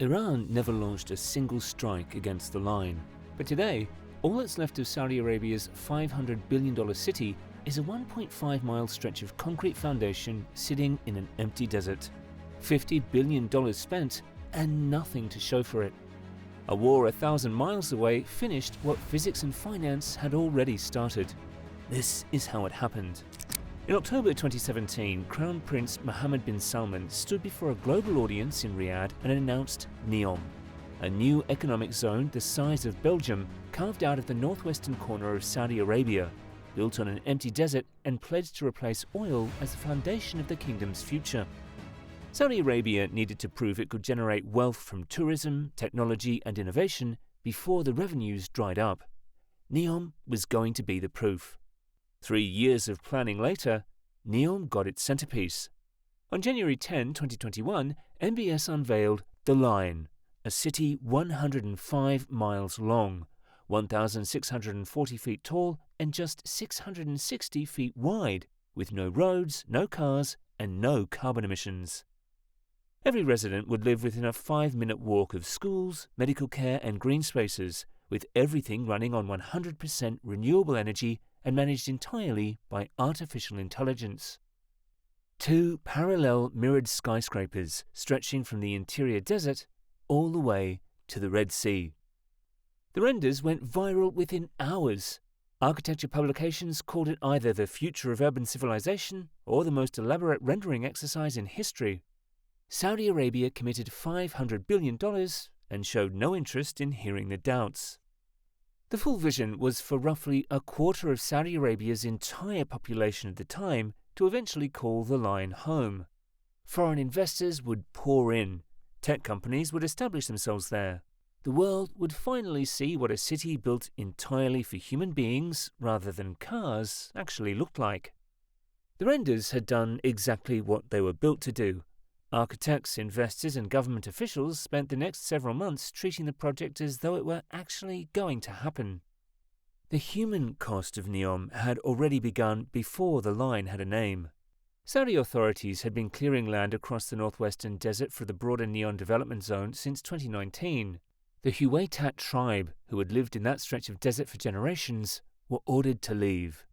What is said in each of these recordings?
Iran never launched a single strike against the line, but today, all that's left of Saudi Arabia's $500 billion city is a 1.5-mile stretch of concrete foundation sitting in an empty desert. $50 billion spent and nothing to show for it. A war 1,000 miles away finished what physics and finance had already started. This is how it happened. In October 2017, Crown Prince Mohammed bin Salman stood before a global audience in Riyadh and announced NEOM, a new economic zone the size of Belgium carved out of the northwestern corner of Saudi Arabia, built on an empty desert and pledged to replace oil as the foundation of the kingdom's future. Saudi Arabia needed to prove it could generate wealth from tourism, technology and innovation before the revenues dried up. NEOM was going to be the proof. 3 years of planning later, NEOM got its centerpiece. On January 10, 2021, MBS unveiled The Line, a city 105 miles long, 1,640 feet tall and just 660 feet wide, with no roads, no cars and no carbon emissions. Every resident would live within a 5-minute walk of schools, medical care and green spaces, with everything running on 100% renewable energy and managed entirely by artificial intelligence. 2 parallel mirrored skyscrapers stretching from the interior desert all the way to the Red Sea. The renders went viral within hours. Architecture publications called it either the future of urban civilization or the most elaborate rendering exercise in history. Saudi Arabia committed $500 billion and showed no interest in hearing the doubts. The full vision was for roughly a quarter of Saudi Arabia's entire population at the time to eventually call the line home. Foreign investors would pour in. Tech companies would establish themselves there. The world would finally see what a city built entirely for human beings rather than cars actually looked like. The renders had done exactly what they were built to do. Architects, investors and government officials spent the next several months treating the project as though it were actually going to happen. The human cost of NEOM had already begun before the line had a name. Saudi authorities had been clearing land across the northwestern desert for the broader NEOM development zone since 2019. The Huwaitat tribe, who had lived in that stretch of desert for generations, were ordered to leave.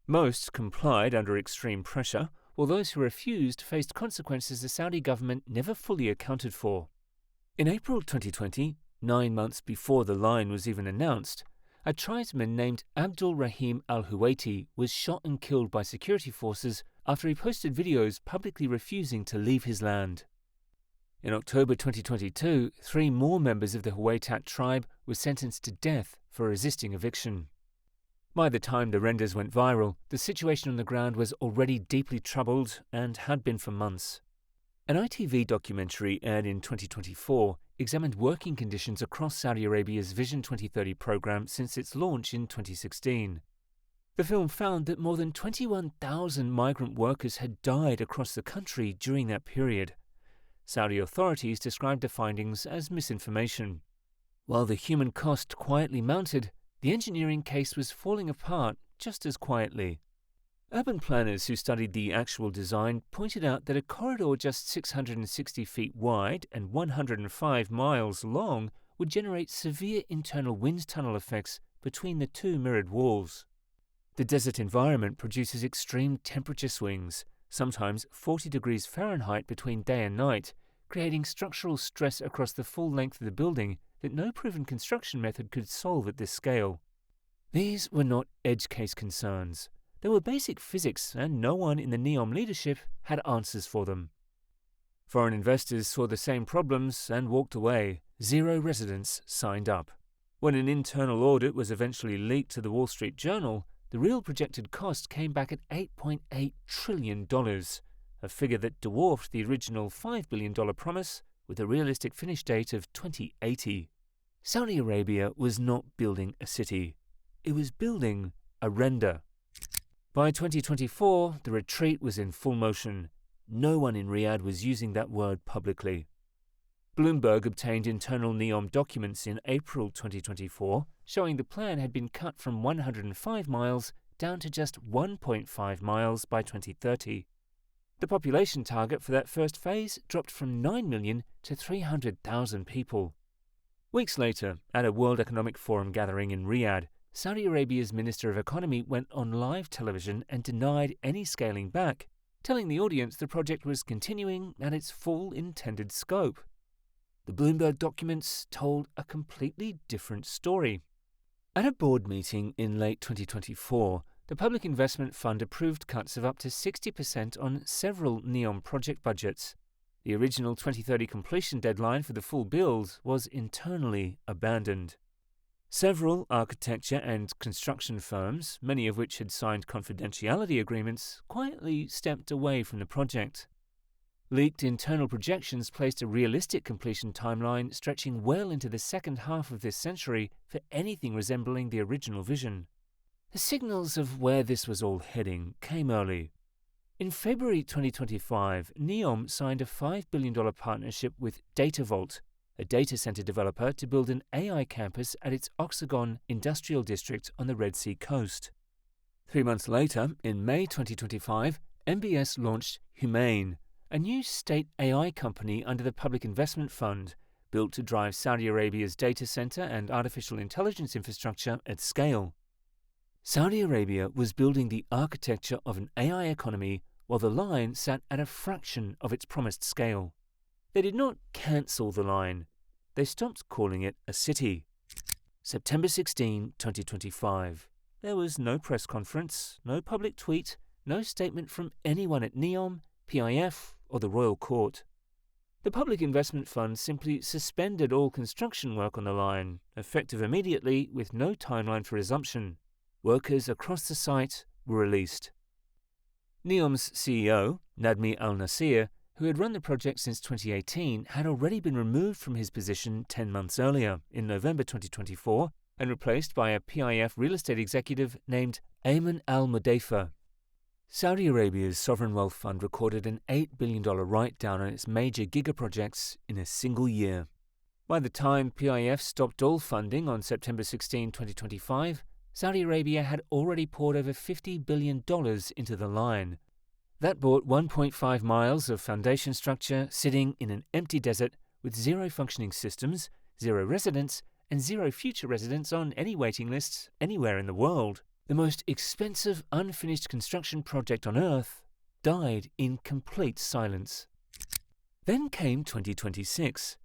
Most complied under extreme pressure, while those who refused faced consequences the Saudi government never fully accounted for. In April 2020, 9 months before the line was even announced, a tribesman named Abdul Rahim al-Huwaiti was shot and killed by security forces after he posted videos publicly refusing to leave his land. In October 2022, 3 more members of the Huwaitat tribe were sentenced to death for resisting eviction. By the time the renders went viral, the situation on the ground was already deeply troubled and had been for months. An ITV documentary aired in 2024 examined working conditions across Saudi Arabia's Vision 2030 program since its launch in 2016. The film found that more than 21,000 migrant workers had died across the country during that period. Saudi authorities described the findings as misinformation. While the human cost quietly mounted, the engineering case was falling apart just as quietly. Urban planners who studied the actual design pointed out that a corridor just 660 feet wide and 105 miles long would generate severe internal wind tunnel effects between the 2 mirrored walls. The desert environment produces extreme temperature swings, sometimes 40 degrees Fahrenheit between day and night, creating structural stress across the full length of the building that no proven construction method could solve at this scale. These were not edge case concerns. They were basic physics, and no one in the NEOM leadership had answers for them. Foreign investors saw the same problems and walked away. 0 residents signed up. When an internal audit was eventually leaked to the Wall Street Journal, the real projected cost came back at $8.8 trillion, a figure that dwarfed the original $5 billion promise with a realistic finish date of 2080. Saudi Arabia was not building a city. It was building a render. By 2024, the retreat was in full motion. No one in Riyadh was using that word publicly. Bloomberg obtained internal NEOM documents in April 2024, showing the plan had been cut from 105 miles down to just 1.5 miles by 2030. The population target for that first phase dropped from 9 million to 300,000 people. Weeks later, at a World Economic Forum gathering in Riyadh, Saudi Arabia's Minister of Economy went on live television and denied any scaling back, telling the audience the project was continuing at its full intended scope. The Bloomberg documents told a completely different story. At a board meeting in late 2024, the Public Investment Fund approved cuts of up to 60% on several NEOM project budgets. The original 2030 completion deadline for the full build was internally abandoned. Several architecture and construction firms, many of which had signed confidentiality agreements, quietly stepped away from the project. Leaked internal projections placed a realistic completion timeline stretching well into the second half of this century for anything resembling the original vision. The signals of where this was all heading came early. In February 2025, NEOM signed a $5 billion partnership with DataVault, a data center developer, to build an AI campus at its Oxagon Industrial District on the Red Sea coast. 3 months later, in May 2025, MBS launched Humane, a new state AI company under the Public Investment Fund, built to drive Saudi Arabia's data center and artificial intelligence infrastructure at scale. Saudi Arabia was building the architecture of an AI economy while the line sat at a fraction of its promised scale. They did not cancel the line. They stopped calling it a city. September 16, 2025. There was no press conference, no public tweet, no statement from anyone at NEOM, PIF, or the Royal Court. The Public Investment Fund simply suspended all construction work on the line, effective immediately with no timeline for resumption. Workers across the site were released. NEOM's CEO, Nadmi Al-Nasir, who had run the project since 2018, had already been removed from his position 10 months earlier, in November 2024, and replaced by a PIF real estate executive named Ayman Al-Mudaifa. Saudi Arabia's sovereign wealth fund recorded an $8 billion write-down on its major gigaprojects in a single year. By the time PIF stopped all funding on September 16, 2025, Saudi Arabia had already poured over $50 billion into the line. That bought 1.5 miles of foundation structure sitting in an empty desert with zero functioning systems, zero residents, and zero future residents on any waiting lists anywhere in the world. The most expensive unfinished construction project on Earth died in complete silence. Then came 2026.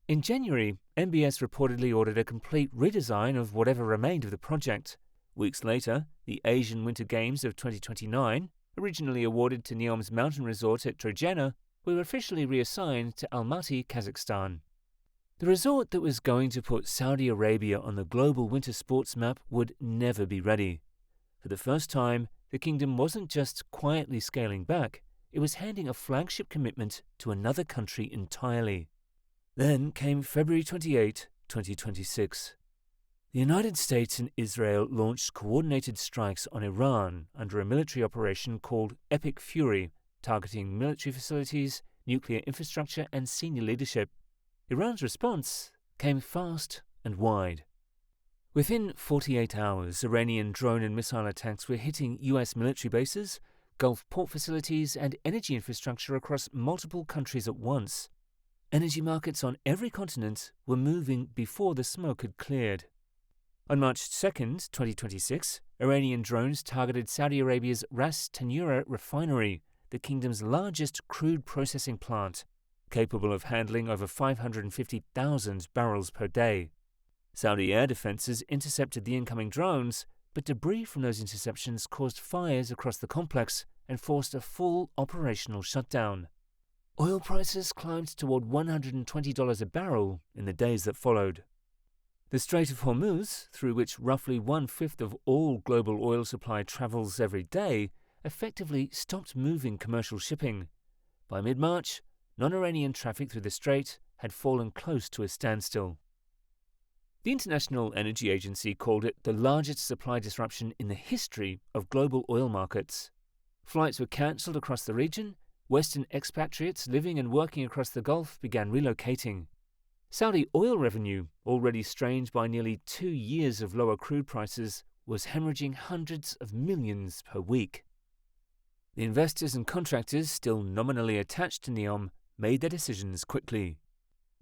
In January, MBS reportedly ordered a complete redesign of whatever remained of the project. Weeks later, the Asian Winter Games of 2029, originally awarded to NEOM's mountain resort at Trojena, were officially reassigned to Almaty, Kazakhstan. The resort that was going to put Saudi Arabia on the global winter sports map would never be ready. For the first time, the kingdom wasn't just quietly scaling back, it was handing a flagship commitment to another country entirely. Then came February 28, 2026. The United States and Israel launched coordinated strikes on Iran under a military operation called Epic Fury, targeting military facilities, nuclear infrastructure, and senior leadership. Iran's response came fast and wide. Within 48 hours, Iranian drone and missile attacks were hitting U.S. military bases, Gulf port facilities, and energy infrastructure across multiple countries at once. Energy markets on every continent were moving before the smoke had cleared. On March 2, 2026, Iranian drones targeted Saudi Arabia's Ras Tanura refinery, the kingdom's largest crude processing plant, capable of handling over 550,000 barrels per day. Saudi air defenses intercepted the incoming drones, but debris from those interceptions caused fires across the complex and forced a full operational shutdown. Oil prices climbed toward $120 a barrel in the days that followed. The Strait of Hormuz, through which roughly 1/5 of all global oil supply travels every day, effectively stopped moving commercial shipping. By mid-March, non-Iranian traffic through the strait had fallen close to a standstill. The International Energy Agency called it the largest supply disruption in the history of global oil markets. Flights were cancelled across the region. Western expatriates living and working across the Gulf began relocating. Saudi oil revenue, already strained by nearly 2 years of lower crude prices, was hemorrhaging hundreds of millions per week. The investors and contractors still nominally attached to NEOM made their decisions quickly.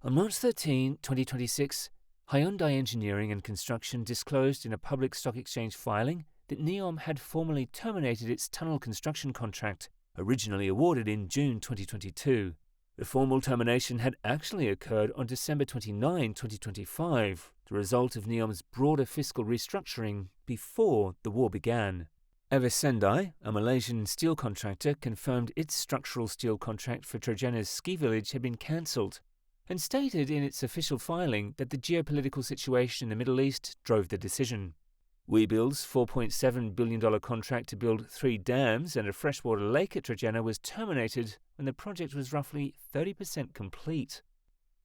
On March 13, 2026, Hyundai Engineering and Construction disclosed in a public stock exchange filing that NEOM had formally terminated its tunnel construction contract, originally awarded in June 2022. The formal termination had actually occurred on December 29, 2025, the result of NEOM's broader fiscal restructuring before the war began. Eversendai, a Malaysian steel contractor, confirmed its structural steel contract for Tregena's ski village had been cancelled, and stated in its official filing that the geopolitical situation in the Middle East drove the decision. Webuild's $4.7 billion contract to build 3 dams and a freshwater lake at Tregena was terminated when the project was roughly 30% complete.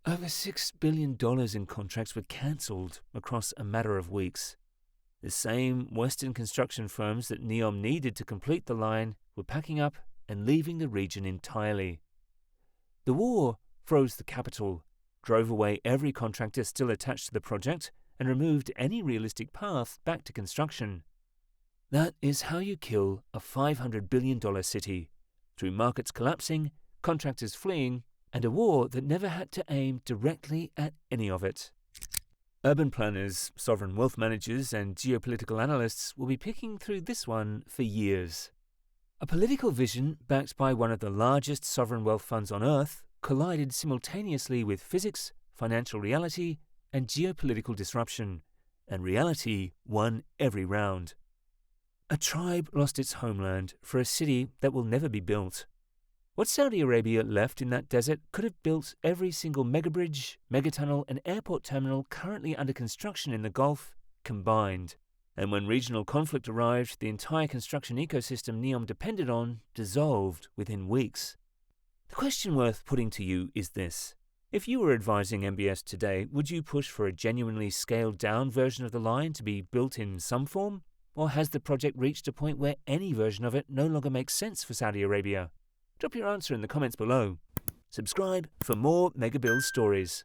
Over $6 billion in contracts were cancelled across a matter of weeks. The same Western construction firms that NEOM needed to complete the line were packing up and leaving the region entirely. The war froze the capital, drove away every contractor still attached to the project, and removed any realistic path back to construction. That is how you kill a $500 billion city, through markets collapsing, contractors fleeing, and a war that never had to aim directly at any of it. Urban planners, sovereign wealth managers, and geopolitical analysts will be picking through this one for years. A political vision backed by one of the largest sovereign wealth funds on Earth collided simultaneously with physics, financial reality, and geopolitical disruption, and reality won every round. A tribe lost its homeland for a city that will never be built. What Saudi Arabia left in that desert could have built every single megabridge, megatunnel, and airport terminal currently under construction in the Gulf combined. And when regional conflict arrived, the entire construction ecosystem NEOM depended on dissolved within weeks. The question worth putting to you is this. If you were advising MBS today, would you push for a genuinely scaled-down version of the line to be built in some form? Or has the project reached a point where any version of it no longer makes sense for Saudi Arabia? Drop your answer in the comments below. Subscribe for more Megabuild stories.